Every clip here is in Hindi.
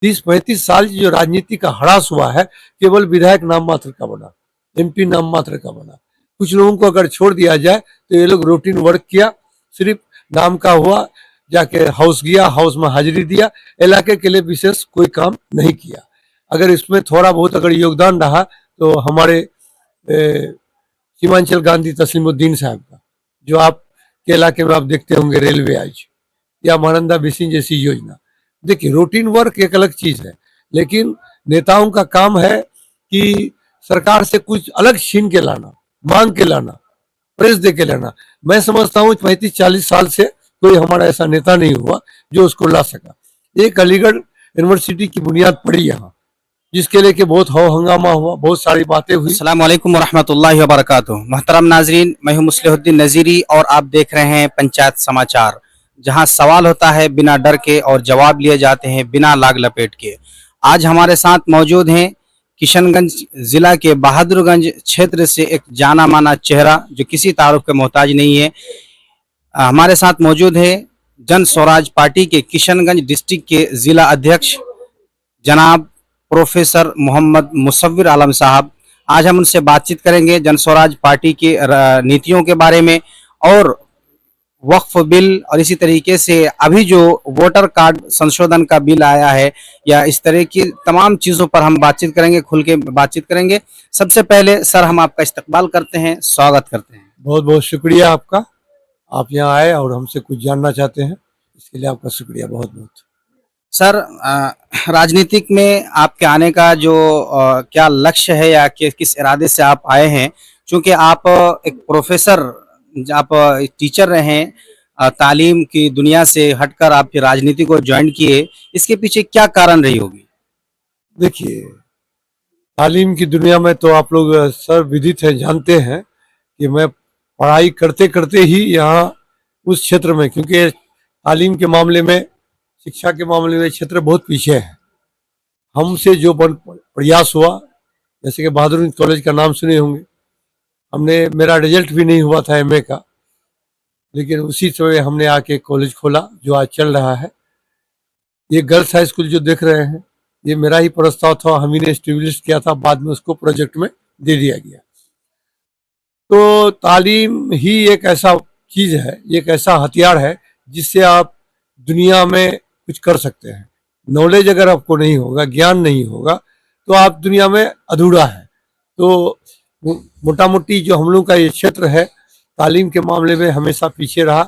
30-35 साल की जो राजनीति का ह्रास हुआ है, केवल विधायक नाम मात्र का बना, एमपी नाम मात्र का बना। कुछ लोगों को अगर छोड़ दिया जाए तो ये लोग रूटीन वर्क किया, सिर्फ नाम का हुआ, जाके हाउस गया, हाउस में हाजिरी दिया, इलाके के लिए विशेष कोई काम नहीं किया। अगर इसमें थोड़ा बहुत अगर योगदान रहा तो हमारे सीमांचल गांधी तस्लीमुद्दीन साहब का, जो आपके इलाके में आप देखते होंगे रेलवे आज, या मानंदा बेसिन जैसी योजना। देखिए, रूटीन वर्क एक अलग चीज है, लेकिन नेताओं का काम है कि सरकार से कुछ अलग छीन के लाना, मांग के लाना, प्रेस दे के लाना। मैं समझता हूँ 35-40 साल से कोई हमारा ऐसा नेता नहीं हुआ जो उसको ला सका। एक अलीगढ़ यूनिवर्सिटी की बुनियाद पड़ी यहाँ, जिसके लिए कि बहुत हो हंगामा हुआ, बहुत सारी बातें हुई। अस्सलाम वालेकुम वरहमतुल्लाहि वबरकातुहू। मोहतरम नाजरीन, मैं हूं मुस्लिहुद्दीन नज़ीरी और आप देख रहे हैं पंचायत समाचार, जहां सवाल होता है बिना डर के और जवाब लिए जाते हैं बिना लाग लपेट के। आज हमारे साथ मौजूद हैं किशनगंज जिला के बहादुरगंज क्षेत्र से एक जाना माना चेहरा जो किसी तारुफ के मोहताज नहीं है। हमारे साथ मौजूद है जन स्वराज पार्टी के किशनगंज डिस्ट्रिक्ट के जिला अध्यक्ष जनाब प्रोफेसर मोहम्मद मुसव्विर आलम साहब। आज हम उनसे बातचीत करेंगे जन स्वराज पार्टी की नीतियों के बारे में और वक्फ बिल और इसी तरीके से अभी जो वोटर कार्ड संशोधन का बिल आया है या इस तरह की तमाम चीज़ों पर हम बातचीत करेंगे, खुल के बातचीत करेंगे। सबसे पहले सर हम आपका इस्तकबाल करते हैं, स्वागत करते हैं। बहुत बहुत शुक्रिया आपका, आप यहाँ आए और हमसे कुछ जानना चाहते हैं, इसके लिए आपका शुक्रिया बहुत बहुत। सर, राजनीतिक में आपके आने का जो क्या लक्ष्य है या किस इरादे से आप आए हैं? क्योंकि आप एक प्रोफेसर, आप टीचर रहे हैं, तालीम की दुनिया से हटकर आप फिर राजनीति को ज्वाइन किए, इसके पीछे क्या कारण रही होगी? देखिए, तालीम की दुनिया में तो आप लोग सर विदित हैं, जानते हैं कि मैं पढ़ाई करते करते ही यहाँ उस क्षेत्र में, क्योंकि तालीम के मामले में, शिक्षा के मामले में क्षेत्र बहुत पीछे है। हमसे जो प्रयास हुआ, जैसे कि बहादुरगंज कॉलेज का नाम सुने होंगे, मेरा रिजल्ट भी नहीं हुआ था एमए का, लेकिन उसी समय हमने आके कॉलेज खोला जो आज चल रहा है। ये गर्ल्स हाई स्कूल जो देख रहे हैं, ये मेरा ही प्रस्ताव था, हम ही ने एस्टेब्लिश किया था, बाद में उसको प्रोजेक्ट में दे दिया गया। तो तालीम ही एक ऐसा चीज है, एक ऐसा हथियार है जिससे आप दुनिया में कुछ कर सकते हैं। नॉलेज अगर आपको नहीं होगा, ज्ञान नहीं होगा, तो आप दुनिया में अधूरा है। तो मोटा मोटी जो हम लोग का ये क्षेत्र है, तालीम के मामले में हमेशा पीछे रहा।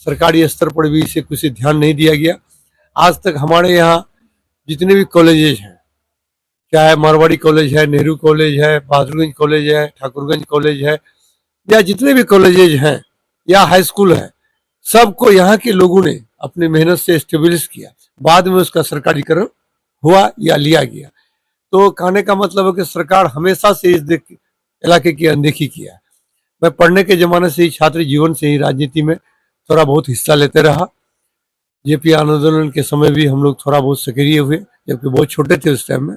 सरकारी स्तर पर भी इसे कुछ ध्यान नहीं दिया गया। आज तक हमारे यहाँ जितने भी कॉलेजेज हैं, चाहे मारवाड़ी कॉलेज है, नेहरू कॉलेज है, बहादुरगंज कॉलेज है, ठाकुरगंज कॉलेज है, या जितने भी कॉलेजेज हैं या हाई स्कूल है, सबको यहाँ के लोगों ने अपनी मेहनत से एस्टेब्लिश किया। बाद में उसका सरकारीकरण हुआ या लिया गया। तो कहने का मतलब है कि सरकार हमेशा से इस इलाके की अनदेखी किया है। मैं पढ़ने के जमाने से ही, छात्र जीवन से ही राजनीति में थोड़ा बहुत हिस्सा लेते रहा। जेपी आंदोलन के समय भी हम लोग थोड़ा बहुत सक्रिय हुए, जबकि बहुत छोटे थे उस टाइम में।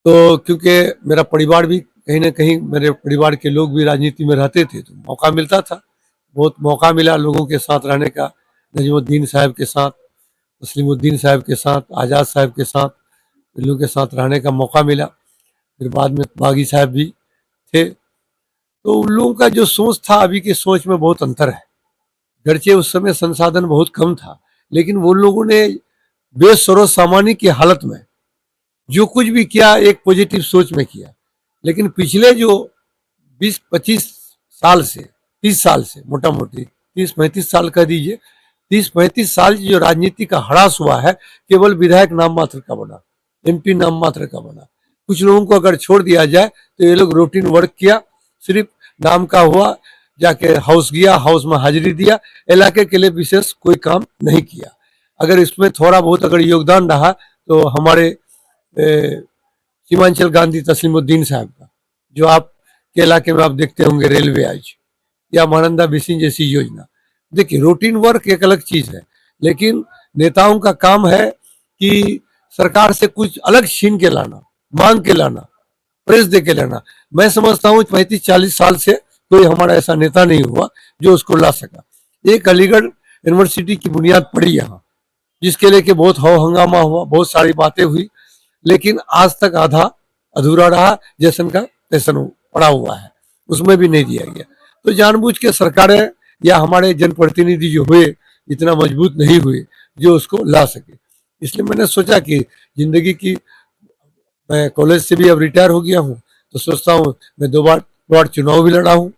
तो क्योंकि मेरा परिवार भी कहीं ना कहीं, मेरे परिवार के लोग भी राजनीति में रहते थे, तो मौका मिलता था, बहुत मौका मिला लोगों के साथ रहने का। नजमुद्दीन साहब के साथ, तस्लीमुद्दीन साहब के साथ, आज़ाद साहब के साथ, इन लोगों के साथ रहने का मौका मिला। फिर बाद में बागी साहब भी थे। तो उन लोगों का जो सोच था, अभी की सोच में बहुत अंतर है। गरचे उस समय संसाधन बहुत कम था, लेकिन वो लोगों ने बेसरों सामान्य की हालत में जो कुछ भी किया, एक पॉजिटिव सोच में किया। लेकिन पिछले जो 20-25 साल से, 30 साल से, मोटा मोटी 30-35 साल कह दीजिए, 30-35 साल की जो राजनीति का ह्रास हुआ है, केवल विधायक नाम मात्र का बना, एमपी नाम मात्र का बना। कुछ लोगों को अगर छोड़ दिया जाए तो ये लोग रूटीन वर्क किया, सिर्फ नाम का हुआ, जाके हाउस गया, हाउस में हाजिरी दिया, इलाके के लिए विशेष कोई काम नहीं किया। अगर इसमें थोड़ा बहुत अगर योगदान रहा तो हमारे सीमांचल गांधी तस्लीमुद्दीन साहब का, जो आपके इलाके में आप देखते होंगे रेलवे आज, या मानंदा बेसिन जैसी योजना। देखिए, रूटीन वर्क एक अलग चीज है, लेकिन नेताओं का काम है कि सरकार से कुछ अलग छीन के लाना, मांग के लाना, प्रेस दे के लाना। मैं समझता हूँ 35-40 साल से कोई हमारा ऐसा नेता नहीं हुआ जो उसको ला सका। एक अलीगढ़ यूनिवर्सिटी की बुनियाद पड़ी यहाँ, जिसके लेके बहुत हो हंगामा हुआ, बहुत सारी बातें हुई, लेकिन आज तक आधा अधूरा रहा, जैसन का तैसन पड़ा हुआ है, उसमें भी नहीं दिया गया। तो जानबूझ के सरकारें या हमारे जनप्रतिनिधि जो हुए इतना मजबूत नहीं हुए जो उसको ला सके। इसलिए मैंने सोचा कि जिंदगी की, मैं कॉलेज से भी अब रिटायर हो गया हूँ, तो सोचता हूँ मैं दो बार चुनाव भी लड़ा हूँ,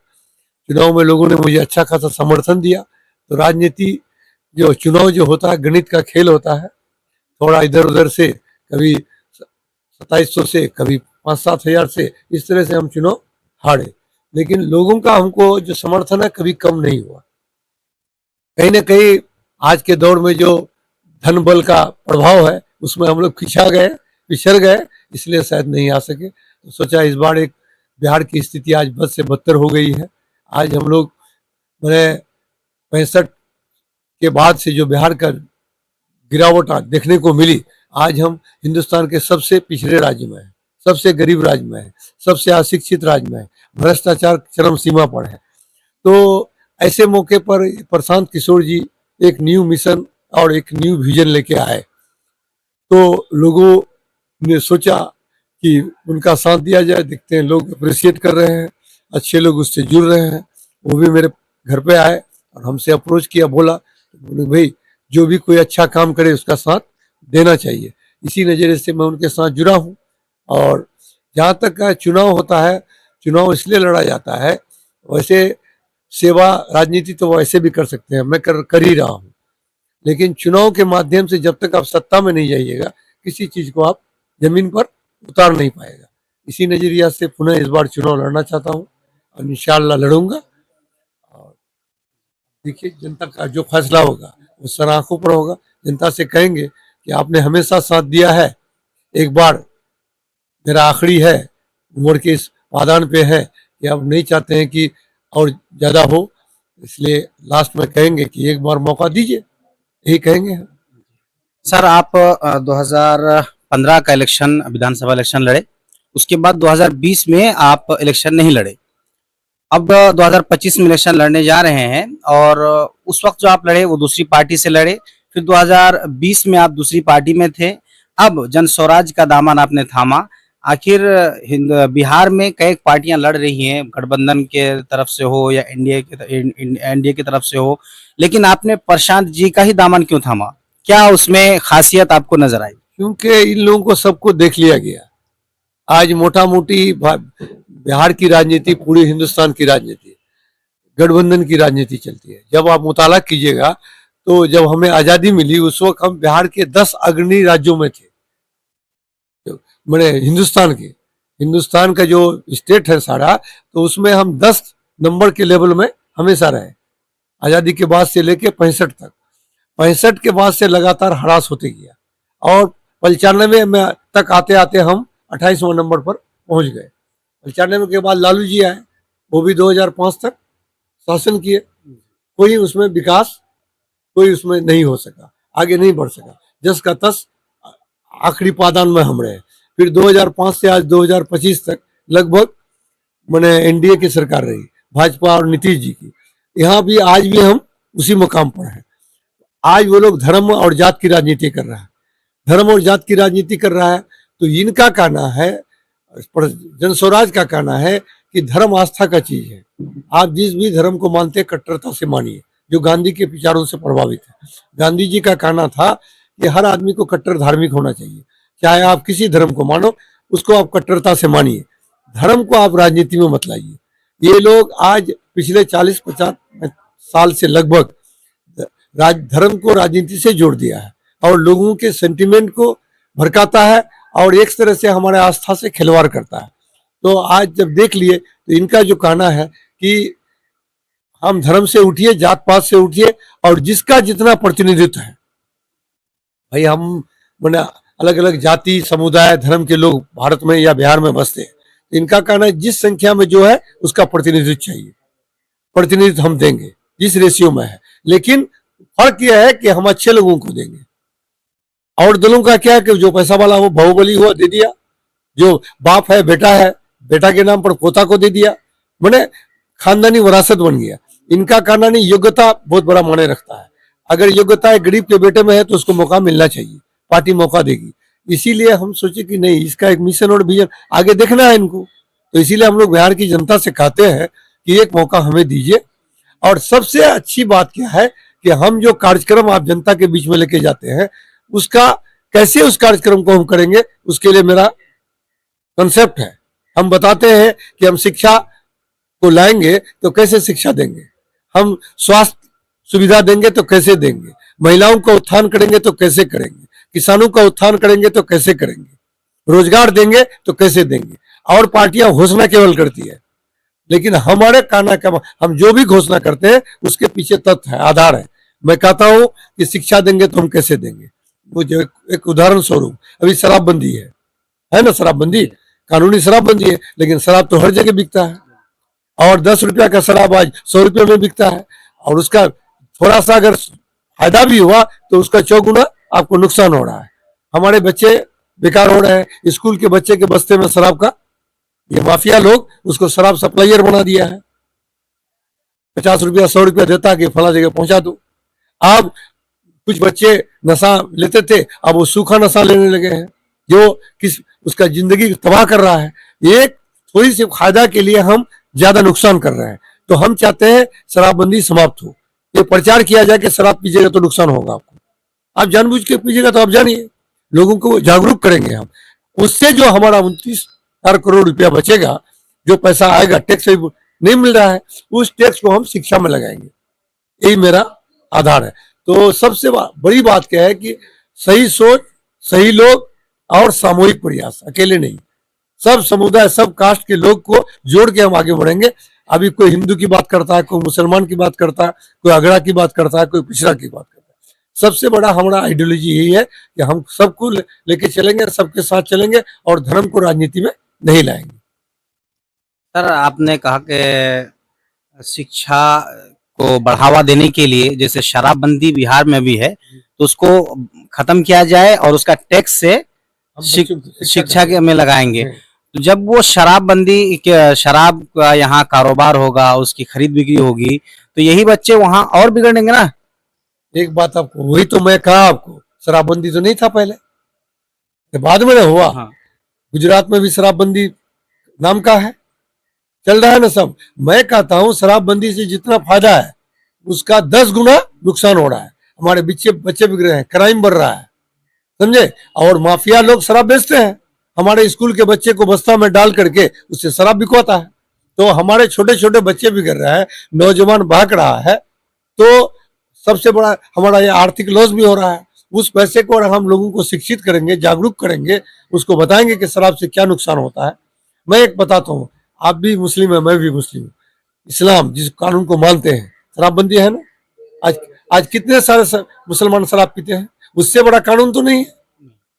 चुनाव में लोगों ने मुझे अच्छा खासा समर्थन दिया। तो राजनीति जो चुनाव जो होता है गणित का खेल होता है, थोड़ा इधर उधर से, कभी 2700 से, कभी 5-7 हजार से, इस तरह से हम चुनाव हारे, लेकिन लोगों का हमको जो समर्थन है कभी कम नहीं हुआ। कहीं ना कहीं आज के दौर में जो धन बल का प्रभाव है उसमें हम लोग पिछड़ गए, इसलिए शायद नहीं आ सके। तो सोचा इस बार एक, बिहार की स्थिति आज बद से बदतर हो गई है। आज हम लोग, मैंने 65 के बाद से जो बिहार का गिरावट देखने को मिली, आज हम हिंदुस्तान के सबसे पिछड़े राज्य में है, सबसे गरीब राज्य में है, सबसे अशिक्षित राज्य में है, भ्रष्टाचार चरम सीमा पर है। तो ऐसे मौके पर प्रशांत किशोर जी एक न्यू मिशन और एक न्यू विजन लेके आए, तो लोगों ने सोचा कि उनका साथ दिया जाए। देखते हैं लोग अप्रिशिएट कर रहे हैं, अच्छे लोग उससे जुड़ रहे हैं। वो भी मेरे घर पे आए और हमसे अप्रोच किया, बोला भाई जो भी कोई अच्छा काम करे उसका साथ देना चाहिए। इसी नज़रिए से मैं उनके साथ जुड़ा हूँ। और जहाँ तक का चुनाव होता है, चुनाव इसलिए लड़ा जाता है, वैसे सेवा राजनीति तो वैसे भी कर सकते हैं, मैं कर ही रहा हूँ, लेकिन चुनाव के माध्यम से जब तक आप सत्ता में नहीं जाइएगा, किसी चीज को आप जमीन पर उतार नहीं पाएगा। इसी नजरिया से पुनः इस बार चुनाव लड़ना चाहता हूँ और इंशाअल्लाह लड़ूंगा। और देखिए जनता का जो फैसला होगा वो सर आंखों पर होगा। जनता से कहेंगे कि आपने हमेशा साथ दिया है, एक बार मेरा आखिरी है, उम्र के इस पादान पे है कि अब नहीं चाहते हैं कि और ज्यादा हो, इसलिए लास्ट में कहेंगे कि एक बार मौका दीजिए, यही कहेंगे। सर आप 2015 का इलेक्शन, विधानसभा इलेक्शन लड़े, उसके बाद 2020 में आप इलेक्शन नहीं लड़े। अब 2025 में इलेक्शन लड़ने जा रहे हैं और उस वक्त जो आप लड़े वो दूसरी पार्टी से लड़े, फिर 2020 में आप दूसरी पार्टी में थे, अब जन स्वराज का दामन आपने थामा। आखिर बिहार में कई पार्टियां लड़ रही हैं, गठबंधन के तरफ से हो या एनडीए की तरफ से हो, लेकिन आपने प्रशांत जी का ही दामन क्यों थामा? क्या उसमें खासियत आपको नजर आई? क्योंकि इन लोगों को सबको देख लिया गया। आज मोटा मोटी बिहार की राजनीति पूरे हिंदुस्तान की राजनीति, गठबंधन की राजनीति चलती है। जब आप मुताला कीजिएगा तो जब हमें आजादी मिली उस वक्त हम बिहार के 10 अग्रणी राज्यों में थे, मैंने हिंदुस्तान का जो स्टेट है सारा, तो उसमें हम 10 नंबर के लेवल में हमेशा रहे, आजादी के बाद से लेके 65 तक। 65 के बाद से लगातार हरास होते गया और 95 में तक आते आते हम 28वां नंबर पर पहुंच गए। 95 के बाद लालू जी आए, वो भी 2005 तक शासन किए। कोई उसमें विकास, कोई उसमें नहीं हो सका, आगे नहीं बढ़ सका, जस का तस आखिरी पादान में हम रहे। फिर 2005 से आज 2025 तक लगभग मैंने एनडीए की सरकार रही, भाजपा और नीतीश जी की। यहाँ भी आज भी हम उसी मुकाम पर हैं। आज वो लोग धर्म और जात की राजनीति कर रहा है, धर्म और जात की राजनीति कर रहा है। तो इनका कहना है, जन स्वराज का कहना है कि धर्म आस्था का चीज है। आप जिस भी धर्म को मानते हैं कट्टरता से मानिए, जो गांधी के विचारों से प्रभावित है। गांधी जी का कहना था कि हर आदमी को कट्टर धार्मिक होना चाहिए, चाहे आप किसी धर्म को मानो, उसको आप कट्टरता से मानिए, धर्म को आप राजनीति में मत लाइए। ये लोग आज पिछले 40-50 साल से लगभग धर्म को राजनीति से जोड़ दिया है और लोगों के सेंटिमेंट को भड़काता है और एक तरह से हमारे आस्था से खिलवाड़ करता है। तो आज जब देख लिए तो इनका जो कहना है कि हम धर्म से उठिए, जात पात से उठिए और जिसका जितना प्रतिनिधित्व है, भाई हम मैंने अलग अलग जाति समुदाय धर्म के लोग भारत में या बिहार में बसते हैं, इनका कहना है जिस संख्या में जो है उसका प्रतिनिधित्व चाहिए, प्रतिनिधित्व हम देंगे जिस रेशियो में है, लेकिन फर्क यह है कि हम अच्छे लोगों को देंगे। और दलों का क्या है कि जो पैसा वाला हो, बाहुबली हुआ दे दिया, जो बाप है बेटा है, बेटा के नाम पर पोता को दे दिया, मैंने खानदानी विरासत बन गया। इनका कहना नहीं, योग्यता बहुत बड़ा मायने रखता है। अगर योग्यता है गरीब के बेटे में है तो उसको मौका मिलना चाहिए, पार्टी मौका देगी। इसीलिए हम सोचे कि नहीं, इसका एक मिशन और विजन आगे देखना है इनको। तो इसीलिए हम लोग बिहार की जनता से कहते हैं कि एक मौका हमें दीजिए। और सबसे अच्छी बात क्या है कि हम जो कार्यक्रम आप जनता के बीच में लेके जाते हैं, उसका कैसे उस कार्यक्रम को हम करेंगे, उसके लिए मेरा कंसेप्ट है। हम बताते हैं कि हम शिक्षा को लाएंगे तो कैसे शिक्षा देंगे, हम स्वास्थ्य सुविधा देंगे तो कैसे देंगे, महिलाओं का उत्थान करेंगे तो कैसे करेंगे, किसानों का उत्थान करेंगे तो कैसे करेंगे, रोजगार देंगे तो कैसे देंगे। और पार्टियां घोषणा केवल करती है, लेकिन हमारे कहना का हम जो भी घोषणा करते हैं उसके पीछे तथ्य है, आधार है। मैं कहता हूं कि शिक्षा देंगे तो हम कैसे देंगे। मुझे एक उदाहरण स्वरूप, अभी शराबबंदी है ना, शराबबंदी कानूनी शराबबंदी है, लेकिन शराब तो हर जगह बिकता है। और 10 रुपया का शराब आज 100 रुपये में बिकता है। और उसका थोड़ा सा अगर फायदा भी हुआ तो उसका 4 गुना आपको नुकसान हो रहा है। हमारे बच्चे बेकार हो रहे हैं। स्कूल के बच्चे के बस्ते में शराब का, ये माफिया लोग उसको शराब सप्लायर बना दिया है। 50 रुपया 100 रुपया देता कि फला जगह पहुंचा दो। अब कुछ बच्चे नशा लेते थे, अब वो सूखा नशा लेने लगे हैं, जो किस उसका जिंदगी तबाह कर रहा है। एक थोड़ी सी फायदा के लिए हम ज्यादा नुकसान कर रहे हैं। तो हम चाहते हैं शराबबंदी समाप्त हो। ये प्रचार किया जाए कि शराब पीजिएगा तो नुकसान होगा आपको, आप जानबूझ के पीजिएगा तो आप जानिए, लोगों को जागरूक करेंगे हम। उससे जो हमारा 29,000 करोड़ रुपया बचेगा, जो पैसा आएगा टैक्स से नहीं मिल रहा है, उस टैक्स को हम शिक्षा में लगाएंगे। यही मेरा आधार है। तो सबसे बड़ी बात क्या है कि सही सोच, सही लोग और सामूहिक प्रयास, अकेले नहीं, सब समुदाय सब कास्ट के लोग को जोड़ के हम आगे बढ़ेंगे। अभी कोई हिंदू की बात करता है, कोई मुसलमान की बात करता है, कोई अगड़ा की बात करता है, कोई पिछड़ा की बात करता है। सबसे बड़ा हमारा आइडियोलॉजी यही है कि हम सबको लेके चलेंगे, सबके साथ चलेंगे और धर्म को राजनीति में नहीं लाएंगे। सर, आपने कहा कि शिक्षा को बढ़ावा देने के लिए जैसे शराबबंदी बिहार में भी है तो उसको खत्म किया जाए और उसका टैक्स से शिक्षा के में लगाएंगे। तो जब वो शराबबंदी शराब का यहाँ कारोबार होगा, उसकी खरीद बिक्री होगी, तो यही बच्चे वहां और बिगड़ेंगे ना। एक बात आपको, वही तो मैं कहा आपको, शराबबंदी तो नहीं था पहले, तो बाद में हुआ। हाँ। गुजरात में भी शराबबंदी नाम का है, चल रहा है ना सब। मैं कहता हूँ शराबबंदी से जितना फायदा है उसका 10 गुना नुकसान हो रहा है। हमारे बच्चे बिगड़ रहे हैं, क्राइम बढ़ रहा है, समझे। और माफिया लोग शराब बेचते हैं, हमारे स्कूल के बच्चे को बस्ता में डाल करके उससे शराब बिकवाता है। तो हमारे छोटे छोटे बच्चे बिगड़ रहा है, नौजवान भाग रहा है। तो सबसे बड़ा हमारा ये आर्थिक लॉस भी हो रहा है। उस पैसे को अगर हम लोगों को शिक्षित करेंगे, जागरूक करेंगे, उसको बताएंगे कि शराब से क्या नुकसान होता है। मैं एक बताता हूँ, आप भी मुस्लिम है, मैं भी मुस्लिम हूँ। इस्लाम जिस कानून को मानते हैं, शराबबंदी है ना, आज आज कितने सारे मुसलमान शराब पीते हैं। उससे बड़ा कानून तो नहीं है,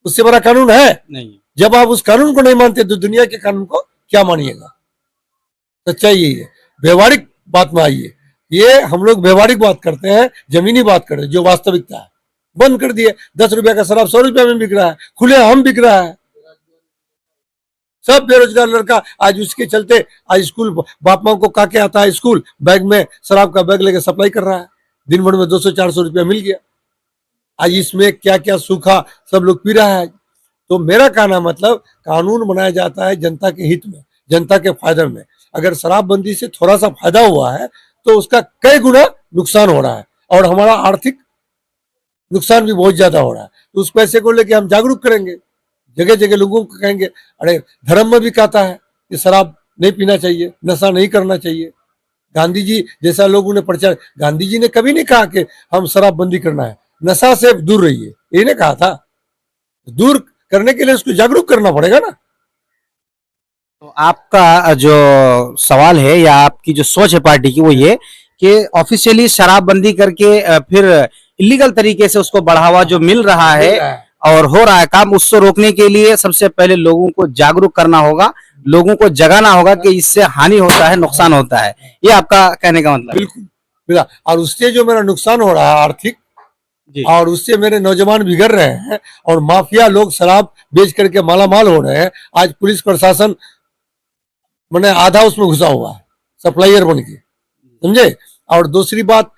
उससे बड़ा कानून है नहीं। जब आप उस कानून को नहीं मानते तो दुनिया के कानून को क्या मानिएगा। सच्चाई यही है। व्यवहारिक बात में आइए, ये हम लोग व्यवहारिक बात करते हैं, जमीनी बात करते हैं, जो वास्तविकता है। बंद कर दिए, 10 रुपया का शराब 100 रुपया में बिक रहा है, खुले हम बिक रहा है। सब बेरोजगार लड़का आज उसके चलते आज स्कूल बाप माँ को काके आता है, स्कूल बैग में शराब का बैग लेके सप्लाई कर रहा है, दिन भर में 200-400 रुपया मिल गया। आज इसमें क्या क्या सूखा सब लोग पी रहा है। तो मेरा कहना मतलब कानून बनाया जाता है जनता के हित में, जनता के फायदे में। अगर शराबबंदी से थोड़ा सा फायदा हुआ है तो उसका कई गुना नुकसान हो रहा है और हमारा आर्थिक नुकसान भी बहुत ज्यादा हो रहा है। तो उस पैसे को लेके हम जागरूक करेंगे, जगह जगह लोगों को कहेंगे। अरे धर्म में भी कहता है कि शराब नहीं पीना चाहिए, नशा नहीं करना चाहिए। गांधी जी जैसा लोगों ने प्रचार, गांधी जी ने कभी नहीं कहा कि हम शराबबंदी करना है, नशा से दूर रहिए, ये ने कहा था। दूर करने के लिए उसको जागरूक करना पड़ेगा ना। तो आपका जो सवाल है या आपकी जो सोच है पार्टी की वो ये कि ऑफिशियली शराबबंदी करके फिर इलीगल तरीके से उसको बढ़ावा जो मिल रहा है और हो रहा है काम, उसको रोकने के लिए सबसे पहले लोगों को जागरूक करना होगा, लोगों को जगाना होगा कि इससे हानि होता है, नुकसान होता है। ये आपका कहने का मतलब। बिल्कुल। और उससे जो मेरा नुकसान हो रहा है आर्थिक, और उससे मेरे नौजवान बिगड़ रहे हैं और माफिया लोग शराब बेच करके मालामाल हो रहे हैं। आज पुलिस प्रशासन मैंने आधा उसमें घुसा हुआ है, सप्लायर बन के, समझे। और दूसरी बात,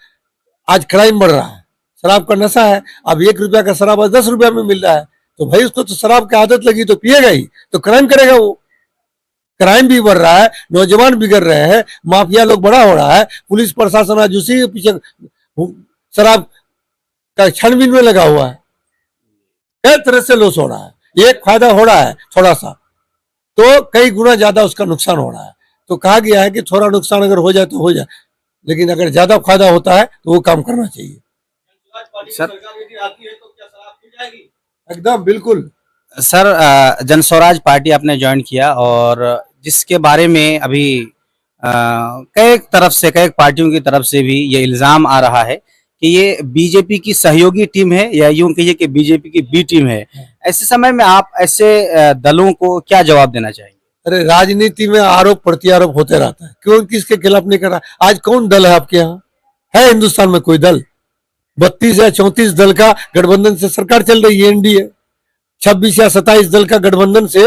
आज क्राइम बढ़ रहा है, शराब का नशा है। अब 1 रुपया का शराब आज 10 रुपया में मिल रहा है, तो भाई उसको तो शराब की आदत लगी तो पिएगा ही, तो क्राइम करेगा वो। क्राइम भी बढ़ रहा है, नौजवान बिगड़ रहे हैं, माफिया लोग बड़ा हो रहा है, पुलिस प्रशासन आज उसी के पीछे शराब का छानबीन में लगा हुआ है। कई तरह से लॉस हो रहा है। एक फायदा हो रहा है थोड़ा सा, तो कई गुना ज्यादा उसका नुकसान हो रहा है। तो कहा गया है कि थोड़ा नुकसान अगर हो जाए तो हो जाए, लेकिन अगर ज्यादा फायदा होता है तो वो काम करना चाहिए। सर एकदम बिल्कुल। सर जन स्वराज पार्टी आपने ज्वाइन किया, और जिसके बारे में अभी कई तरफ से, कई पार्टियों की तरफ से भी ये इल्जाम आ रहा है कि ये बीजेपी की सहयोगी टीम है, या यूं कहिए कि बीजेपी की बी टीम है। ऐसे समय में आप ऐसे दलों को क्या जवाब देना चाहेंगे? अरे राजनीति में आरोप प्रत्यारोप होते रहता है, क्यों किसके खिलाफ नहीं कर रहा। आज कौन दल है आपके यहाँ? है हिंदुस्तान में कोई दल? 32 या 34 दल का गठबंधन से सरकार चल रही है, एनडीए। 26 या 27 दल का गठबंधन से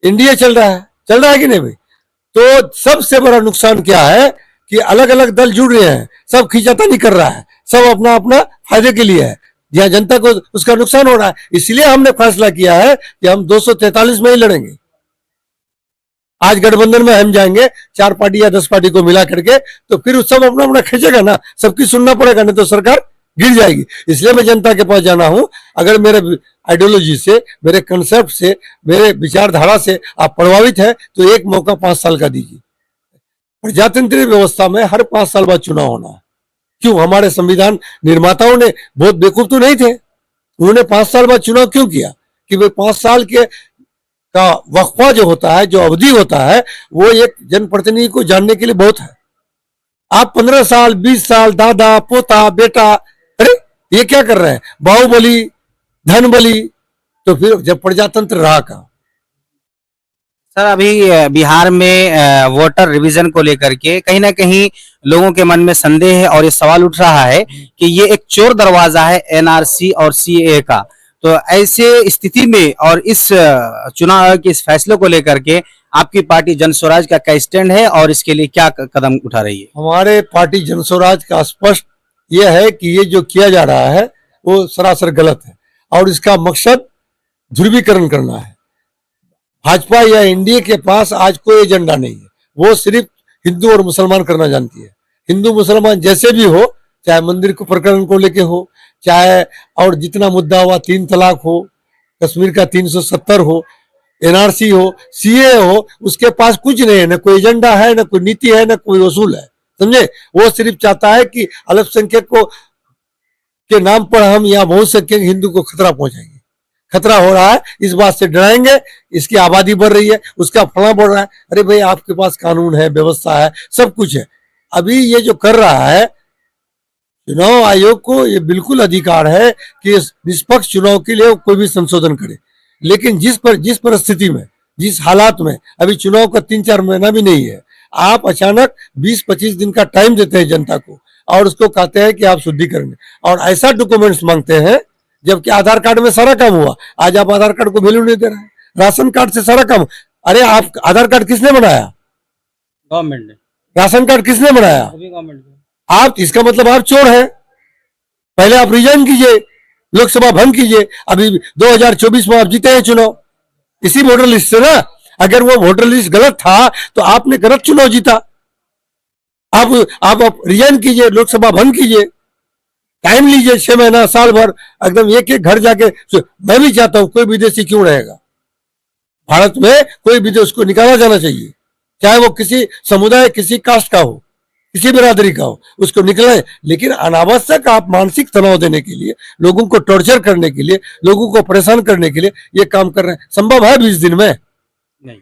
एनडीए चल रहा है कि नहीं भाई? तो सबसे बड़ा नुकसान क्या है कि अलग अलग दल जुड़ रहे हैं, सब खींचातानी कर रहा है, सब अपना अपना फायदे के लिए है, जहां जनता को उसका नुकसान हो रहा है। इसलिए हमने फैसला किया है कि हम 243 में ही लड़ेंगे। आज गठबंधन में हम जाएंगे 4 पार्टी या 10 पार्टी को मिला करके, तो फिर सब अपना अपना खींचेगा ना, सबकी सुनना पड़ेगा, नहीं तो सरकार गिर जाएगी। इसलिए मैं जनता के पास जाना हूं। अगर मेरे आइडियोलॉजी से, मेरे कंसेप्ट से, मेरे विचारधारा से आप प्रभावित है तो एक मौका 5 साल का दीजिए। प्रजातंत्रीय व्यवस्था में हर 5 साल बाद चुनाव होना है। क्यों? हमारे संविधान निर्माताओं ने बहुत बेवकूफ तो नहीं थे, उन्होंने 5 साल बाद चुनाव क्यों किया? कि वे 5 साल के का वक्फा जो होता है, जो अवधि होता है, वो एक जनप्रतिनिधि को जानने के लिए बहुत है। आप 15 साल, 20 साल, दादा, पोता, बेटा, अरे ये क्या कर रहे हैं? बाहुबली, धन बली, तो फिर जब प्रजातंत्र रहा कहाँ? सर अभी बिहार में वोटर रिवीजन को लेकर के कहीं ना कहीं लोगों के मन में संदेह है, और ये सवाल उठ रहा है कि ये एक चोर दरवाजा है एनआरसी और सीएए का। तो ऐसे स्थिति में और इस चुनाव आयोग के इस फैसले को लेकर के आपकी पार्टी जन स्वराज का क्या स्टैंड है, और इसके लिए क्या कदम उठा रही है? हमारे पार्टी जन स्वराज का स्पष्ट यह है कि ये जो किया जा रहा है वो सरासर गलत है, और इसका मकसद ध्रुवीकरण करना है। भाजपा या एनडीए के पास आज कोई एजेंडा नहीं है, वो सिर्फ हिंदू और मुसलमान करना जानती है। हिंदू मुसलमान जैसे भी हो, चाहे मंदिर को प्रकरण को लेके हो, चाहे और जितना मुद्दा हुआ, 3 तलाक हो, कश्मीर का 370 हो, एनआरसी हो, सीए हो, उसके पास कुछ नहीं है, न कोई एजेंडा है, न कोई नीति है, न कोई वसूल है। समझे? वो सिर्फ चाहता है कि अल्पसंख्यक को के नाम पर हम यहाँ बहुसंख्यक हिंदू को खतरा पहुंचाएंगे। खतरा हो रहा है, इस बात से डराएंगे, इसकी आबादी बढ़ रही है, उसका फला बढ़ रहा है। अरे भाई, आपके पास कानून है, व्यवस्था है, सब कुछ है। अभी ये जो कर रहा है, चुनाव आयोग को ये बिल्कुल अधिकार है कि निष्पक्ष चुनाव के लिए कोई भी संशोधन करे, लेकिन जिस परिस्थिति में, जिस हालात में, अभी चुनाव का 3-4 महीना भी नहीं है, आप अचानक 20-25 दिन का टाइम देते हैं जनता को, और उसको कहते हैं कि आप शुद्धिकरण, और ऐसा डॉक्यूमेंट्स मांगते हैं, जबकि आधार कार्ड में सारा काम हुआ। आज आप आधार कार्ड को वैल्यू नहीं दे रहे हैं, राशन कार्ड से सारा काम। अरे आप आधार कार्ड किसने बनाया? गवर्नमेंट ने। राशन कार्ड किसने बनाया? गवर्नमेंट। आप, इसका मतलब आप चोर हैं। पहले आप रिजाइन कीजिए, लोकसभा भंग कीजिए। अभी 2024 में आप जीते हैं चुनाव इसी वोटर लिस्ट से ना। अगर वो वोटर लिस्ट गलत था तो आपने गलत चुनाव जीता। आप रिजाइन कीजिए, लोकसभा भंग कीजिए, टाइम लीजिए, 6 महीना, साल भर, एकदम एक एक घर जाके। मैं भी चाहता हूं कोई विदेशी क्यों रहेगा भारत में, कोई विदेश को निकाला जाना चाहिए, चाहे वो किसी समुदाय, किसी कास्ट का हो, किसी बिरादरी का हो, उसको निकले। लेकिन अनावश्यक आप मानसिक तनाव देने के लिए, लोगों को टॉर्चर करने के लिए, लोगों को परेशान करने के लिए ये काम कर रहे हैं। संभव है 20 दिन में? नहीं।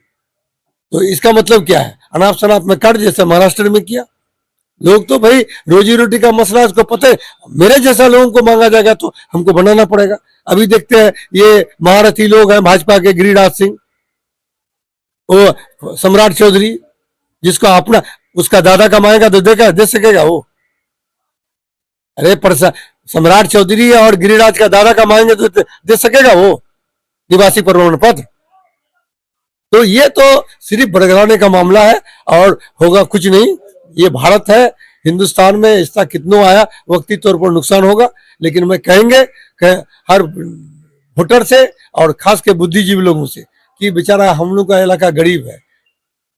तो इसका मतलब क्या है? अनाप शनाप में काट, जैसे महाराष्ट्र में किया। लोग तो भाई रोजी रोटी का मसला उसको पता है, मेरे जैसा लोगों को मांगा जाएगा तो हमको बनाना पड़ेगा। अभी देखते हैं ये महारथी लोग हैं भाजपा के, गिरिराज सिंह, वो सम्राट चौधरी, जिसको अपना उसका दादा कमाएगा तो दे सकेगा वो? अरे सम्राट चौधरी और गिरिराज का दादा कमाएंगे तो दे सकेगा वो निवासी प्रमाण पत्र? तो ये तो सिर्फ बड़गड़ाने का मामला है और होगा कुछ नहीं। ये भारत है, हिंदुस्तान में इसका कितना आया वक्ती तौर पर नुकसान होगा, लेकिन मैं कहेंगे कि हर वोटर से और खास के बुद्धिजीवी लोगों से कि बेचारा हम लोग का इलाका गरीब है,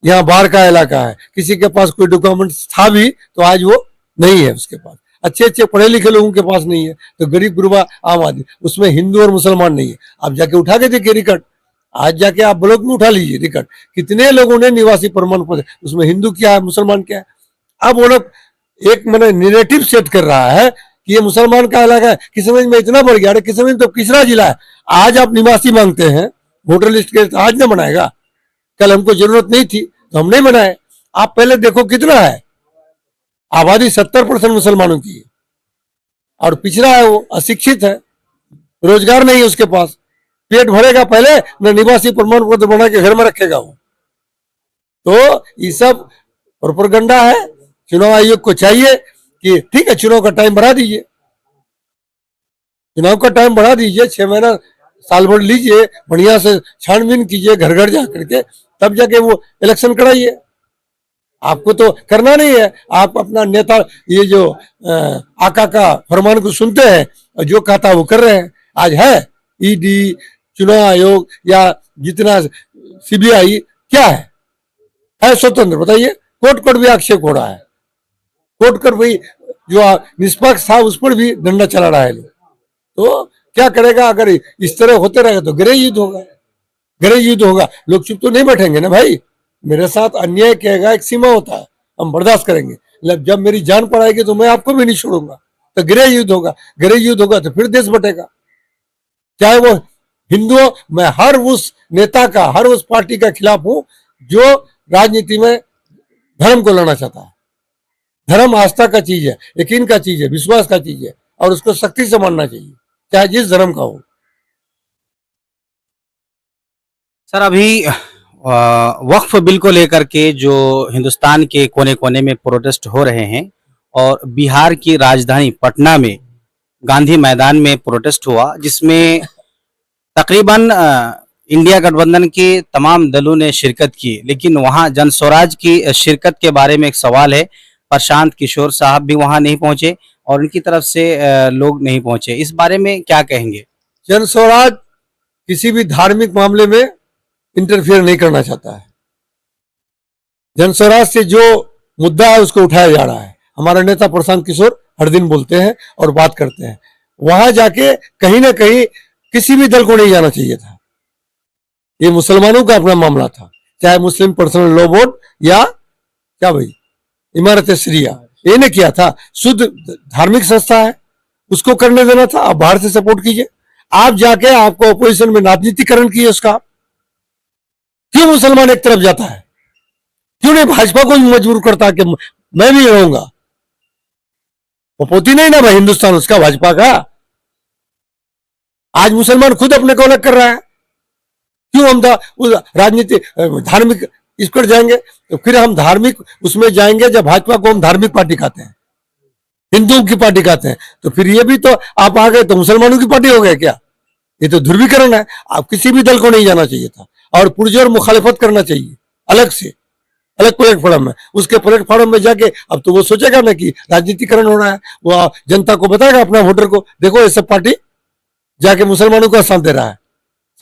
यहाँ बाहर का इलाका है, किसी के पास कोई डॉक्यूमेंट था भी तो आज वो नहीं है उसके पास, अच्छे अच्छे पढ़े लिखे लोगों के पास नहीं है, तो गरीब गुरबा आम आदमी, उसमें हिंदू और मुसलमान नहीं है। आप जाके उठा के देखिए रिकॉर्ड, आज जाके आप ब्लॉक में उठा लीजिए रिकॉर्ड, कितने लोगों ने निवासी प्रमाण पत्र, उसमें हिंदू क्या है मुसलमान क्या है। अब वो लोग एक मैंने नेरेटिव सेट कर रहा है कि ये मुसलमान का इलाका है, किशनगंज में इतना बढ़ गया, अरे किशनगंज तो तीसरा जिला है। आज आप निवासी मांगते हैं वोटर लिस्ट के, तो आज ना बनाएगा, कल हमको जरूरत नहीं थी तो हम नहीं बनाए। आप पहले देखो कितना है, आबादी 70% मुसलमानों की है और पिछड़ा है, वो अशिक्षित है, रोजगार नहीं है उसके पास, पेट भरेगा पहले न निवासी प्रमाण पत्र बना के घर में रखेगा वो। तो ये सब प्रोपेगेंडा है। चुनाव आयोग को चाहिए कि ठीक है चुनाव का टाइम बढ़ा दीजिए, चुनाव का टाइम बढ़ा दीजिए, 6 महीना साल भर लीजिए, बढ़िया से छानबीन कीजिए घर घर जा करके, तब जाके वो इलेक्शन कराइए। आपको तो करना नहीं है, आप अपना नेता ये जो आका का फरमान को सुनते हैं और जो कहता वो कर रहे हैं। आज है ईडी, चुनाव आयोग या जितना सीबीआई क्या है स्वतंत्र, बताइए। कोर्ट पर भी आक्षेप हो रहा है, कोर्ट पर भी जो निष्पक्ष था उस पर भी डंडा चला रहा है लोग। तो क्या करेगा, अगर इस तरह होते रहेगा तो गृह युद्ध होगा, गृह युद्ध होगा। लोग चुप तो नहीं बैठेंगे ना भाई, मेरे साथ अन्याय किएगा, एक सीमा होता है, हम बर्दाश्त करेंगे, जब मेरी जान पड़ाएगी तो मैं आपको भी नहीं छोड़ूंगा। तो गृह युद्ध होगा, गृह युद्ध होगा तो फिर देश बटेगा, चाहे वो हिंदुओं। मैं हर उस नेता का, हर उस पार्टी का खिलाफ हूं जो राजनीति में धर्म को लाना चाहता है। धर्म आस्था का चीज है, यकीन का चीज है, विश्वास का चीज है, और उसको सख्ती से मानना चाहिए चाहे जिस धर्म का हो। सर अभी वक्फ बिल को लेकर के जो हिंदुस्तान के कोने कोने में प्रोटेस्ट हो रहे हैं और बिहार की राजधानी पटना में गांधी मैदान में प्रोटेस्ट हुआ, जिसमें तकरीबन इंडिया गठबंधन के तमाम दलों ने शिरकत की, लेकिन वहां जन स्वराज की शिरकत के बारे में एक सवाल है। प्रशांत किशोर साहब भी वहां नहीं पहुंचे और उनकी तरफ से लोग नहीं पहुंचे, इस बारे में क्या कहेंगे? जन स्वराज किसी भी धार्मिक मामले में इंटरफियर नहीं करना चाहता है। जन स्वराज से जो मुद्दा है उसको उठाया जा रहा है। हमारा नेता प्रशांत किशोर हर दिन बोलते हैं और बात करते हैं, वहां जाके कहीं ना कहीं किसी भी दल को नहीं जाना चाहिए था। ये मुसलमानों का अपना मामला था, चाहे मुस्लिम पर्सनल लॉ बोर्ड या क्या भाई इमारत शरिया, ये ने किया था। शुद्ध धार्मिक संस्था है, उसको करने देना था। आप बाहर से सपोर्ट कीजिए, आप जाके आपको अपोजिशन में राजनीतिकरण किए उसका। क्यों मुसलमान एक तरफ जाता है, क्यों नहीं भाजपा को मजबूर करता कि मैं भी रहूंगा? वो पोती नहीं ना भाई हिंदुस्तान उसका, भाजपा का। आज मुसलमान खुद अपने को अलग कर रहा है, क्यों हम राजनीति धार्मिक इस पर जाएंगे? तो फिर हम धार्मिक उसमें जाएंगे जब भाजपा को हम धार्मिक पार्टी कहते हैं, हिंदुओं की पार्टी कहते हैं, तो फिर ये भी तो आप आ गए तो मुसलमानों की पार्टी हो गए क्या? ये तो ध्रुवीकरण है। आप किसी भी दल को नहीं जाना चाहिए था और पुरजोर मुखालिफत करना चाहिए अलग से, अलग प्लेटफॉर्म में। उसके प्लेटफॉर्म में जाके अब तो वो सोचेगा ना कि राजनीतिकरण हो रहा है, वो जनता को बताएगा अपना वोटर को, देखो ये सब पार्टी जाके मुसलमानों का साथ दे रहा है।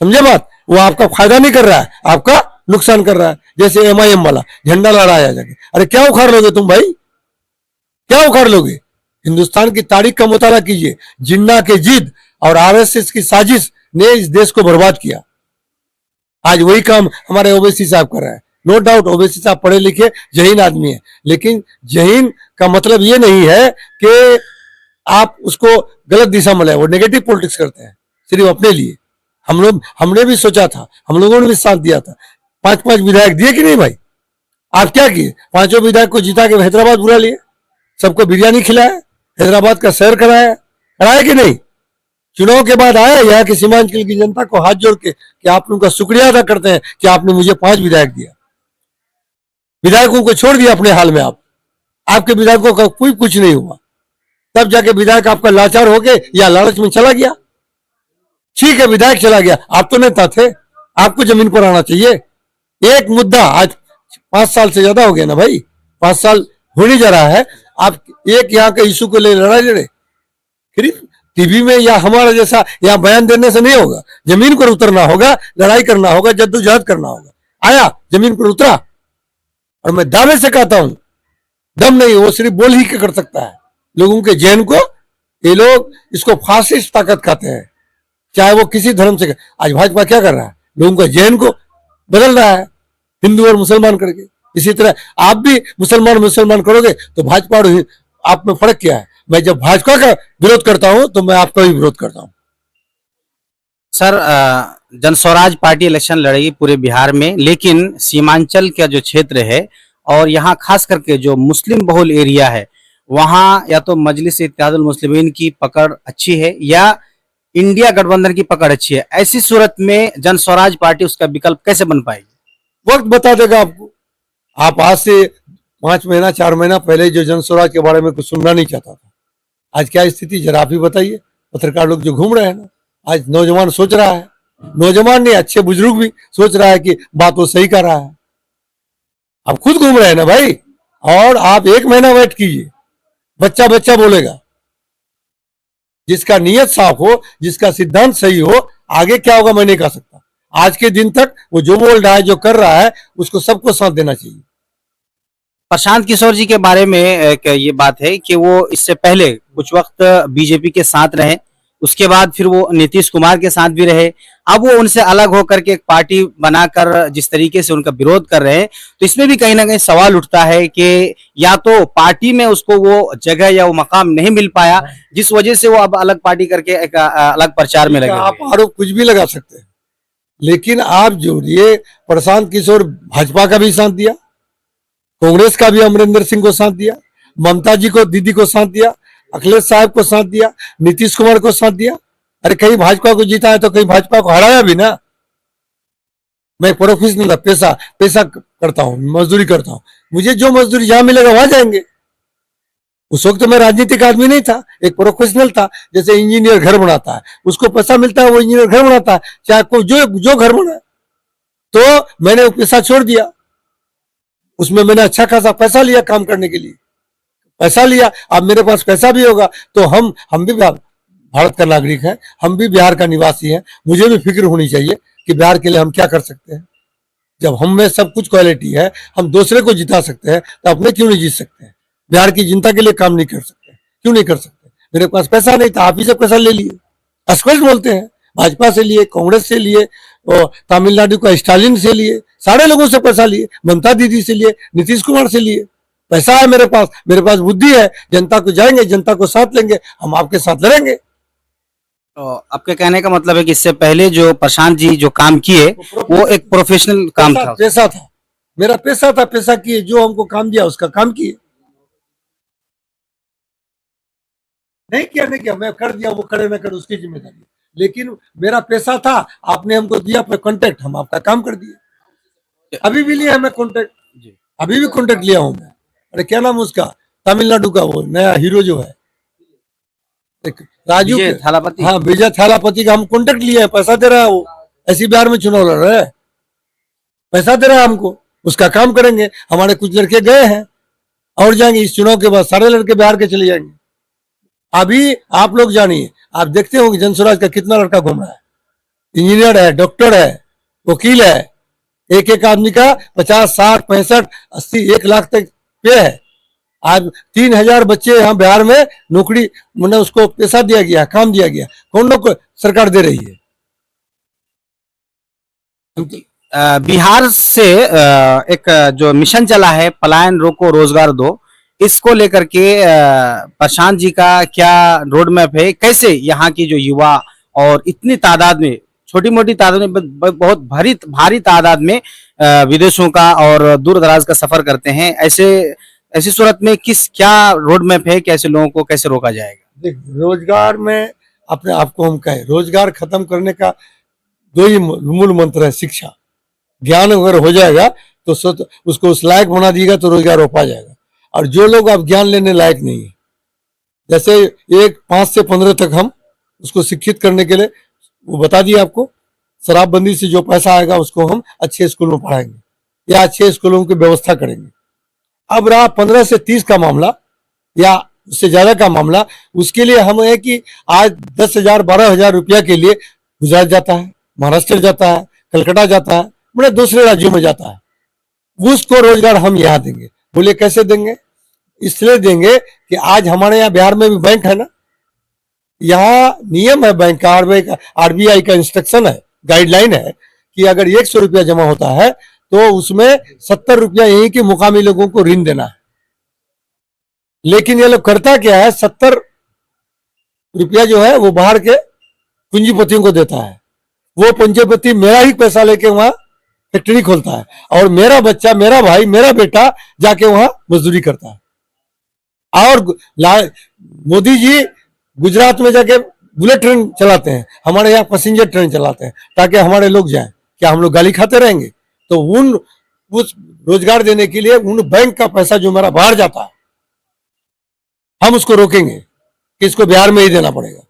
समझे बात? वो आपका फायदा नहीं कर रहा है, आपका नुकसान कर रहा है। जैसे एमआईएम वाला झंडा लहराया जाके, अरे क्या उखाड़ लोगे तुम भाई, क्या उखाड़ लोगे? हिंदुस्तान की तारीख का मुताला कीजिए। जिन्ना के जिद और आरएसएस की साजिश ने इस देश को बर्बाद किया। आज वही काम हमारे ओवैसी साहब कर रहे हैं। नो डाउट ओवैसी साहब पढ़े लिखे जहीन आदमी है, लेकिन जहीन का मतलब ये नहीं है कि आप उसको गलत दिशा में लाए। वो नेगेटिव पॉलिटिक्स करते हैं सिर्फ अपने लिए। हमने भी सोचा था, हम लोगों ने भी साथ दिया था। 5-5 विधायक दिए कि नहीं भाई? आप क्या किए? 5 विधायक को जिता के हैदराबाद बुला लिए, सबको बिरयानी खिलाया, हैदराबाद का सैर कराया, कराया कि नहीं? चुनाव के बाद आया यहाँ के सीमांचल की जनता को हाथ जोड़ के कि आप लोगों का शुक्रिया अदा करते हैं कि आपने मुझे 5 विधायक दिया। विधायकों को छोड़ दिया अपने हाल में, आपके विधायकों का कोई कुछ नहीं हुआ। तब जाके विधायक आपका लाचार हो गए या लालच में चला गया। ठीक है विधायक चला गया, आप तो नेता थे, आपको जमीन पर आना चाहिए। एक मुद्दा आज 5 साल से ज्यादा हो गया ना भाई, 5 साल होने जा रहा है। आप एक यहाँ के इशू को ले लड़ाई लड़े, सिर्फ टीवी में या हमारा जैसा यहाँ बयान देने से नहीं होगा, जमीन पर उतरना होगा, लड़ाई करना होगा, जद्दोजहद करना होगा। आया, जमीन पर उतरा, और मैं दावे से कहता हूं, दम नहीं, वो सिर्फ बोल ही के कर सकता है। लोगों के जहन को, ये लोग इसको फासिस्ट ताकत कहते हैं, चाहे वो किसी धर्म से। आज भाजपा क्या कर रहा है, लोगों का जहन को बदल रहा है, हिंदू और मुसलमान करके। इसी तरह आप भी मुसलमान मुसलमान करोगे तो भाजपा और आप में फर्क क्या है? मैं जब भाजपा का विरोध करता हूं तो मैं आपका भी विरोध करता हूं। सर, जनस्वराज पार्टी इलेक्शन लड़ेगी पूरे बिहार में, लेकिन सीमांचल का जो क्षेत्र है और यहाँ खास करके जो मुस्लिम बहुल एरिया है, वहाँ या तो मजलिस इत्तेहादुल मुस्लिमीन की पकड़ अच्छी है या इंडिया गठबंधन की पकड़ अच्छी है। ऐसी सूरत में जनस्वराज पार्टी उसका विकल्प कैसे बन पाएगी? वक्त बता देगा आपको। आप आज से 5 महीना 4 महीना पहले जो जनस्वराज के बारे में कुछ सुनना नहीं चाहता था, आज क्या स्थिति जरा आप ही बताइए। पत्रकार लोग जो घूम रहे हैं ना, आज नौजवान सोच रहा है, नौजवान नहीं, अच्छे बुजुर्ग भी सोच रहा है कि बात वो सही कर रहा है। आप खुद घूम रहे हैं ना भाई, और आप 1 महीना वेट कीजिए, बच्चा बच्चा बोलेगा। जिसका नियत साफ हो, जिसका सिद्धांत सही हो, आगे क्या होगा मैं नहीं कह सकता। आज के दिन तक वो जो बोल रहा है, जो कर रहा है, उसको सबको साथ देना चाहिए। प्रशांत किशोर जी के बारे में एक ये बात है कि वो इससे पहले कुछ वक्त बीजेपी के साथ रहे, उसके बाद फिर वो नीतीश कुमार के साथ भी रहे। अब वो उनसे अलग होकर के एक पार्टी बनाकर जिस तरीके से उनका विरोध कर रहे हैं, तो इसमें भी कहीं ना कहीं सवाल उठता है कि या तो पार्टी में उसको वो जगह या वो मकाम नहीं मिल पाया, जिस वजह से वो अब अलग पार्टी करके एक अलग प्रचार में लगे। आप आरोप कुछ भी लगा सकते हैं, लेकिन आप जोड़िए, प्रशांत किशोर भाजपा का भी साथ दिया, कांग्रेस का भी अमरिंदर सिंह को साथ दिया, ममता जी को, दीदी को साथ दिया, अखिलेश साहब को साथ दिया, नीतीश कुमार को साथ दिया। अरे कहीं भाजपा को जीता है तो कहीं भाजपा को हराया भी ना। मैं प्रोफेशनल पैसा पैसा करता हूँ, मजदूरी करता हूँ, मुझे जो मजदूरी जहां मिलेगा वहां जाएंगे। उस वक्त मैं राजनीतिक आदमी नहीं था, एक प्रोफेशनल था। जैसे इंजीनियर घर बनाता है, उसको पैसा मिलता है, वो इंजीनियर घर बनाता है, चाहे कोई जो घर बनाए। तो मैंने वो पैसा छोड़ दिया, उसमें मैंने अच्छा खासा पैसा लिया काम करने के लिए, पैसा लिया। अब मेरे पास पैसा भी होगा तो हम भी भारत का नागरिक है, हम भी बिहार का निवासी है, मुझे भी फिक्र होनी चाहिए कि बिहार के लिए हम क्या कर सकते हैं। जब हम में सब कुछ क्वालिटी है, हम दूसरे को जिता सकते हैं, तो अपने क्यों नहीं जीत सकते हैं? बिहार की जनता के लिए काम नहीं कर सकते, क्यों नहीं कर सकते? मेरे पास पैसा नहीं था, आप ही से पैसा ले लिए, स्पष्ट बोलते हैं। भाजपा से लिए, कांग्रेस से लिए, और तमिलनाडु का स्टालिन से लिए, सारे लोगों से पैसा लिए, ममता दीदी से लिए, नीतीश कुमार से लिए। पैसा है मेरे पास बुद्धि है, जनता को जाएंगे, जनता को साथ लेंगे, हम आपके साथ लड़ेंगे। तो आपके कहने का मतलब है कि इससे पहले जो प्रशांत जी जो काम किए वो एक प्रोफेशनल काम था। पैसा था, मेरा पैसा था, पैसा किए, जो हमको काम दिया उसका काम किए। नहीं किया, मैं कर दिया, वो करे न करे उसकी जिम्मेदारी, लेकिन मेरा पैसा था, आपने हमको दिया कॉन्टेक्ट, हम आपका काम कर दिए। अभी भी लिया है मैं कॉन्टेक्ट, अभी भी कॉन्टेक्ट लिया हूं मैं। अरे क्या नाम उसका, तमिलनाडु का वो नया हीरो जो है, एक राजू विजय थालापति। हाँ, विजय थालापति का हम कॉन्टेक्ट लिया है, पैसा दे रहा है वो, ऐसी बिहार में चुनाव लड़ रहा है, पैसा दे रहा है हमको, उसका काम करेंगे। हमारे कुछ लड़के गए हैं और जाएंगे, इस चुनाव के बाद सारे लड़के बिहार के चले जाएंगे। अभी आप लोग जानिए, आप देखते होंगे जनस्वराज का कितना लड़का घूम रहा है, इंजीनियर है, डॉक्टर है, वकील है, एक एक आदमी का 50, 60, 65, 80, 1 लाख तक पे है। आज 3000 बच्चे यहाँ बिहार में नौकरी, मैंने उसको पैसा दिया गया, काम दिया गया, कौन लोग सरकार दे रही है? बिहार से एक जो मिशन चला है पलायन रोको रोजगार दो, इसको लेकर के प्रशांत जी का क्या रोड मैप है? कैसे यहाँ की जो युवा और इतनी तादाद में, छोटी मोटी तादाद में, बहुत भारी तादाद में विदेशों का और दूर दराज का सफर करते हैं, ऐसी सूरत में क्या रोड मैप है? कैसे लोगों को कैसे रोका जाएगा? देख, रोजगार में अपने आपको हम कहें, रोजगार खत्म करने का 2 ही मूल मंत्र है, शिक्षा, ज्ञान अगर हो जाएगा तो उसको उस लायक बना दिएगा तो रोजगार हो पा जाएगा। और जो लोग अब ज्ञान लेने लायक नहीं है, जैसे 5 से 15 तक हम उसको शिक्षित करने के लिए वो बता दिए आपको, शराबबंदी से जो पैसा आएगा उसको हम अच्छे स्कूल में पढ़ाएंगे या अच्छे स्कूलों की व्यवस्था करेंगे। अब रहा 15 से 30 का मामला, या उससे ज्यादा का मामला, उसके लिए हम है कि आज 10,000 12,000 रुपया के लिए गुजरात जाता है, महाराष्ट्र जाता है, कलकत्ता जाता है, मतलब दूसरे राज्यों में जाता है, उसको रोजगार हम यहाँ देंगे। बोले कैसे देंगे? इसलिए देंगे कि आज हमारे यहाँ बिहार में भी बैंक है ना, यहाँ नियम है बैंक का, आरबीआई का इंस्ट्रक्शन है, गाइडलाइन है कि अगर 100 रुपया जमा होता है तो उसमें 70 रुपया यहीं के मुकामी लोगों को ऋण देना है। लेकिन ये लोग करता क्या है, 70 रुपया जो है वो बाहर के पूंजीपतियों को देता है। वो पूंजीपति मेरा ही पैसा लेके वहां फैक्ट्री खोलता है, और मेरा बच्चा, मेरा भाई, मेरा बेटा जाके वहां मजदूरी करता है। और मोदी जी गुजरात में जाके बुलेट ट्रेन चलाते हैं, हमारे यहाँ पैसेंजर ट्रेन चलाते हैं, ताकि हमारे लोग जाएं। क्या हम लोग गाली खाते रहेंगे? तो उस रोजगार देने के लिए उन बैंक का पैसा जो मेरा बाहर जाता है, हम उसको रोकेंगे कि इसको बिहार में ही देना पड़ेगा।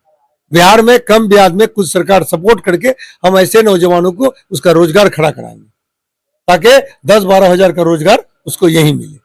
बिहार में कम ब्याज में कुछ सरकार सपोर्ट करके हम ऐसे नौजवानों को उसका रोजगार खड़ा कराएंगे, ताकि 10-12 हजार का रोजगार उसको यही मिले।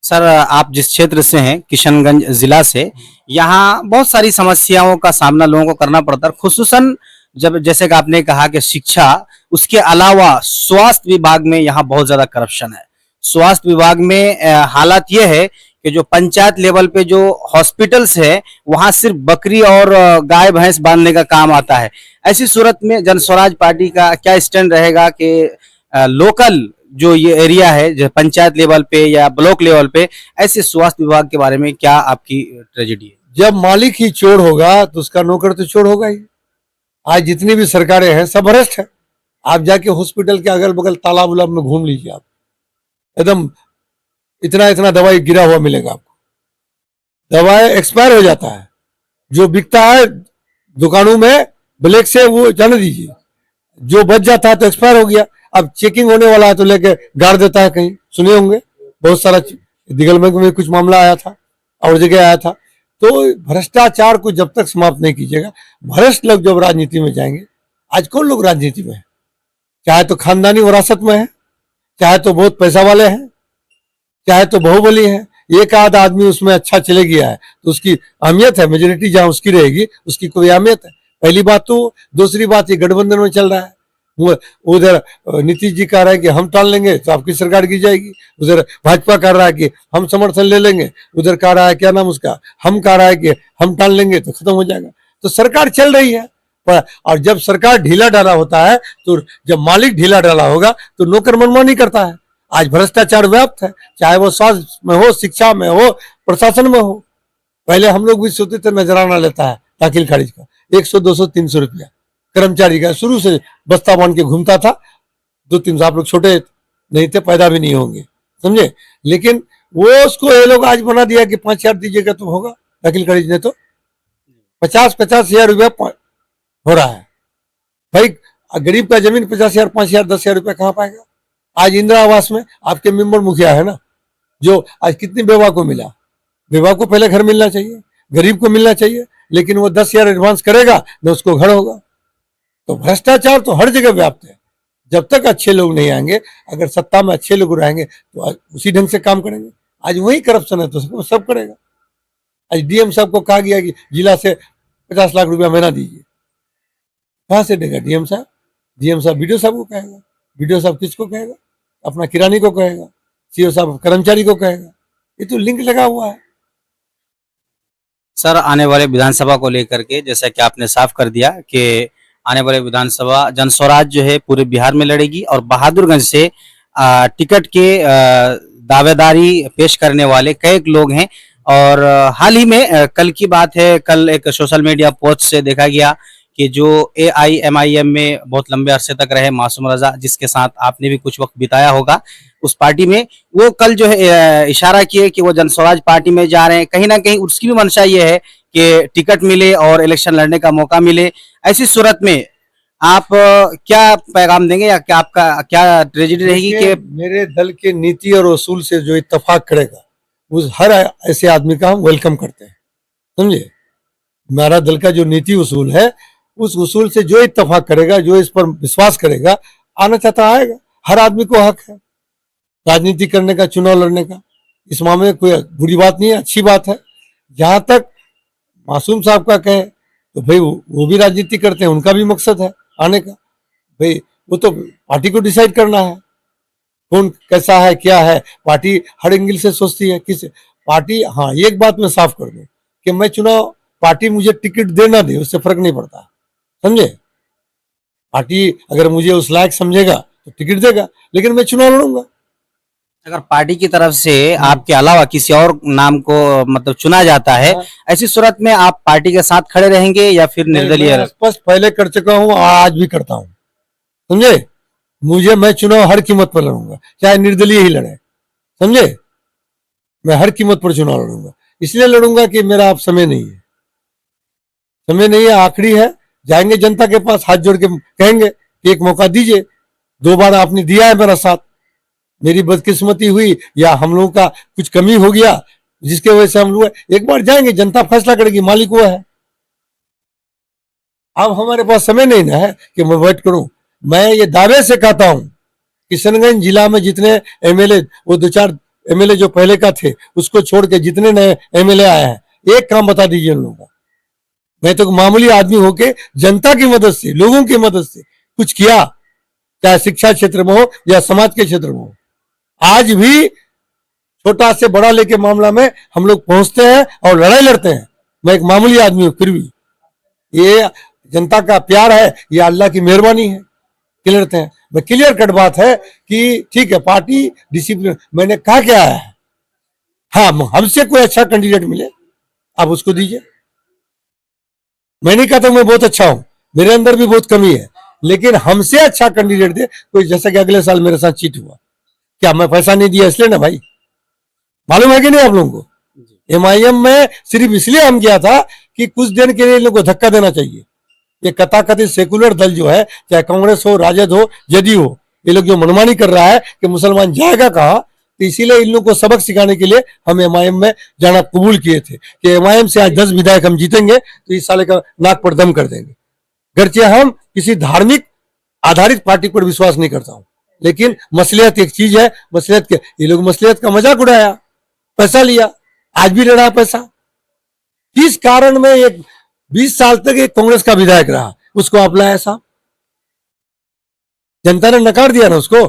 सर, आप जिस क्षेत्र से हैं, किशनगंज जिला से, यहाँ बहुत सारी समस्याओं का सामना लोगों को करना पड़ता है, खुसूसन जब जैसे कि आपने कहा कि शिक्षा, उसके अलावा स्वास्थ्य विभाग में यहाँ बहुत ज्यादा करप्शन है। स्वास्थ्य विभाग में हालात ये है कि जो पंचायत लेवल पे जो हॉस्पिटल्स है, वहां सिर्फ बकरी और गाय भैंस बांधने का काम आता है। ऐसी सूरत में जन स्वराज पार्टी का क्या स्टैंड रहेगा कि लोकल जो ये एरिया है, जो पंचायत लेवल पे या ब्लॉक लेवल पे, ऐसे स्वास्थ्य विभाग के बारे में क्या आपकी ट्रेजेडी है? जब मालिक ही चोर होगा तो उसका नौकर तो चोर होगा ही। आज जितनी भी सरकारें हैं सब भ्रष्ट है। आप जाके हॉस्पिटल के अगल बगल तालाब उलाब में घूम लीजिए, आप एकदम इतना इतना दवाई गिरा हुआ मिलेगा आपको। दवाई एक्सपायर हो जाता है, जो बिकता है दुकानों में ब्लैक से वो जाने दीजिए, जो बच जाता है तो एक्सपायर हो गया। अब चेकिंग होने वाला है तो लेके गाड़ देता है कहीं, सुने होंगे बहुत सारा, दिगलमंग में कुछ मामला आया था और जगह आया था। तो भ्रष्टाचार को जब तक समाप्त नहीं कीजिएगा, भ्रष्ट लोग जब राजनीति में जाएंगे, आज कौन लोग राजनीति में है? चाहे तो खानदानी विरासत में है, चाहे तो बहुत पैसा वाले हैं, चाहे तो बाहुबली है, एक आध आदमी उसमें अच्छा चले गया है तो उसकी अहमियत है, मेजोरिटी जहां उसकी रहेगी उसकी कोई अहमियत है। पहली बात तो। दूसरी बात, ये गठबंधन में चल रहा है, उधर नीतीश जी कह रहा है कि हम टाल लेंगे तो आपकी सरकार गिर जाएगी, उधर भाजपा कह रहा है कि हम समर्थन ले लेंगे, उधर कह रहा है क्या नाम उसका, हम कह रहा है कि हम टाल लेंगे तो खत्म हो जाएगा। तो सरकार चल रही है, और जब सरकार ढीला डाला होता है, तो जब मालिक ढीला डाला होगा तो नौकर मनमानी करता है। आज भ्रष्टाचार व्याप्त है, चाहे वो स्वास्थ्य में हो, शिक्षा में हो, प्रशासन में हो। पहले हम लोग भी सोचते थे नजराना लेता है दाखिल खारिज का 100, 200, 300 रुपया कर्मचारी का, शुरू से बस्ता बांध के घूमता था। 2-3 आप लोग छोटे नहीं थे, पैदा भी नहीं होंगे, समझे। लेकिन वो उसको ये लोग आज बना दिया कि 5,000 दीजिएगा तो होगा। दाखिल खारिज ने तो 50-50 हजार रुपया हो रहा है। भाई गरीब का जमीन 50,000, 5,000, 10,000 रुपया कहाँ पाएगा? आज इंदिरा आवास में आपके मेंबर मुखिया है ना, जो आज कितनी बेवा को मिला। बेवा को पहले घर मिलना चाहिए, गरीब को मिलना चाहिए, लेकिन वो 10,000 एडवांस करेगा न उसको घर होगा। तो भ्रष्टाचार तो हर जगह व्याप्त है। जब तक अच्छे लोग नहीं आएंगे, अगर सत्ता में अच्छे लोग रहेंगे तो उसी ढंग से काम करेंगे। आज वही करप्शन है तो सब करेगा। आज डीएम साहब को कहा गया कि जिला से 50 लाख रुपया महीना दीजिए, कहां से देगा डीएम साहब? डीएम साहब बीडीओ साहब को कहेगा, बीडीओ साहब किसको कहेगा? अपना किरानी को कहेगा, सीओ साहब कर्मचारी को कहेगा। ये तो लिंक लगा हुआ है। सर, आने वाले विधानसभा को लेकर के जैसा कि आपने साफ कर दिया कि आने वाले विधानसभा जनस्वराज जो है पूरे बिहार में लड़ेगी, और बहादुरगंज से टिकट के दावेदारी पेश करने वाले कई लोग हैं। और हाल ही में कल की बात है, कल एक सोशल मीडिया पोस्ट से देखा गया कि जो AIMIM में बहुत लंबे अरसे तक रहे मासूम रजा, जिसके साथ आपने भी कुछ वक्त बिताया होगा उस पार्टी में, वो कल जो है इशारा किए कि वो जनस्वराज पार्टी में जा रहे हैं। कहीं ना कहीं उसकी भी मंशा ये है कि टिकट मिले और इलेक्शन लड़ने का मौका मिले। ऐसी सूरत में आप क्या पैगाम देंगे, या क्या आपका क्या ट्रेजेडी रहेगी कि मेरे दल के नीति और उसूल से जो इत्तेफाक करेगा, उस हर ऐसे आदमी का हम वेलकम करते हैं, समझे। हमारा दल का जो नीति उसूल है, उस उसूल से जो इत्तेफाक करेगा, जो इस पर विश्वास करेगा, आना चाहता आएगा। हर आदमी को हक है राजनीति करने का, चुनाव लड़ने का। इस मामले में कोई बुरी बात नहीं है, अच्छी बात है। जहां तक मासूम साहब का कहे तो भाई वो भी राजनीति करते हैं, उनका भी मकसद है आने का। भाई वो तो पार्टी को डिसाइड करना है कौन कैसा है क्या है। पार्टी हर एंगल से सोचती है किस पार्टी। हाँ, एक बात मैं साफ कर दूं कि मैं चुनाव पार्टी मुझे टिकट दे ना दे उससे फर्क नहीं पड़ता, समझे। पार्टी अगर मुझे उस लायक समझेगा तो टिकट देगा, लेकिन मैं चुनाव लड़ूंगा। अगर पार्टी की तरफ से आपके अलावा किसी और नाम को मतलब चुना जाता है, हाँ। ऐसी सूरत में आप पार्टी के साथ खड़े रहेंगे या फिर निर्दलीय मैं स्पष्ट पहले कर चुका हूँ, आज भी करता हूँ, समझे। मैं चुनाव हर कीमत पर लड़ूंगा, चाहे निर्दलीय ही लड़े, समझे। मैं हर कीमत पर चुनाव लड़ूंगा, इसलिए लड़ूंगा कि मेरा अब समय नहीं है, समय नहीं है, आखिरी है। जाएंगे जनता के पास, हाथ जोड़ के कहेंगे कि एक मौका दीजिए। 2 बार आपने दिया है मेरा साथ, मेरी बदकिस्मती हुई या हम लोगों का कुछ कमी हो गया जिसके वजह से हम लोग एक बार जाएंगे, जनता फैसला करेगी, मालिक वो है। अब हमारे पास समय नहीं ना है कि मैं वेट करूं। मैं ये दावे से कहता हूं किशनगंज जिला में जितने एमएलए, वो 2-4 एमएलए जो पहले का थे उसको छोड़ के जितने नए एमएलए आए हैं, एक काम बता दीजिए उन लोगों का। मैं तो मामूली आदमी होके जनता की मदद से, लोगों की मदद से कुछ किया, चाहे शिक्षा क्षेत्र में हो या समाज के क्षेत्र में हो। आज भी छोटा से बड़ा लेके मामला में हम लोग पहुंचते हैं और लड़ाई लड़ते हैं। मैं एक मामूली आदमी हूं, फिर भी ये जनता का प्यार है या अल्लाह की मेहरबानी है कि लड़ते हैं। मैं क्लियर कट बात है कि ठीक है, पार्टी डिसिप्लिन मैंने कहा क्या है। हाँ, हमसे कोई अच्छा कैंडिडेट मिले आप उसको दीजिए। मैं नहीं कहता मैं बहुत अच्छा हूं, मेरे अंदर भी बहुत कमी है, लेकिन हमसे अच्छा कैंडिडेट दे कोई। जैसा कि अगले साल मेरे साथ चीट हुआ, क्या मैं पैसा नहीं दिया इसलिए ना भाई, मालूम है कि नहीं आप लोगों को। एमआईएम में सिर्फ इसलिए हम गया था कि कुछ दिन के लिए इन लोगों को धक्का देना चाहिए। ये कथाकथित सेकुलर दल जो है, चाहे कांग्रेस हो, राजद हो, जदयू हो, ये लोग जो मनमानी कर रहा है कि मुसलमान जाएगा कहाँ, तो इसीलिए इन लोगों को सबक सिखाने के लिए हम एमआईएम में जाना कबूल किए थे कि एमआईएम से आज 10 विधायक हम जीतेंगे तो इस साले का नाक पर दम कर देंगे। गर्चे हम किसी धार्मिक आधारित पार्टी पर विश्वास नहीं करता हूं, लेकिन मसलियत एक चीज है। मसलियत के ये लोग मसलियत का मजाक उड़ाया, पैसा लिया, आज भी ले रहा है पैसा। किस कारण में एक 20 साल तक एक कांग्रेस का विधायक रहा, उसको आप लाया साहब, जनता ने नकार दिया ना उसको,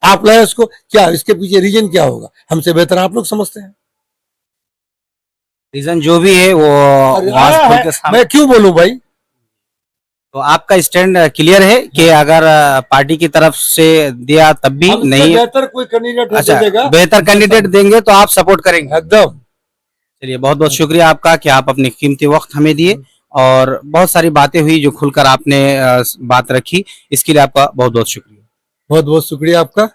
आप लाए उसको। क्या इसके पीछे रीजन क्या होगा, हमसे बेहतर आप लोग समझते हैं। रीजन जो भी है वो आवाज खोल के सामने। मैं क्यों बोलूं भाई। तो आपका स्टैंड क्लियर है कि अगर पार्टी की तरफ से दिया तब भी हमसे नहीं। बेहतर कोई कैंडिडेट अच्छा, देगा, बेहतर कैंडिडेट देंगे तो आप सपोर्ट करेंगे एकदम। चलिए, बहुत बहुत शुक्रिया आपका कि आप अपने कीमती वक्त हमें दिए और बहुत सारी बातें हुई जो खुलकर आपने बात रखी, इसके लिए आपका बहुत बहुत शुक्रिया। बहुत बहुत शुक्रिया आपका।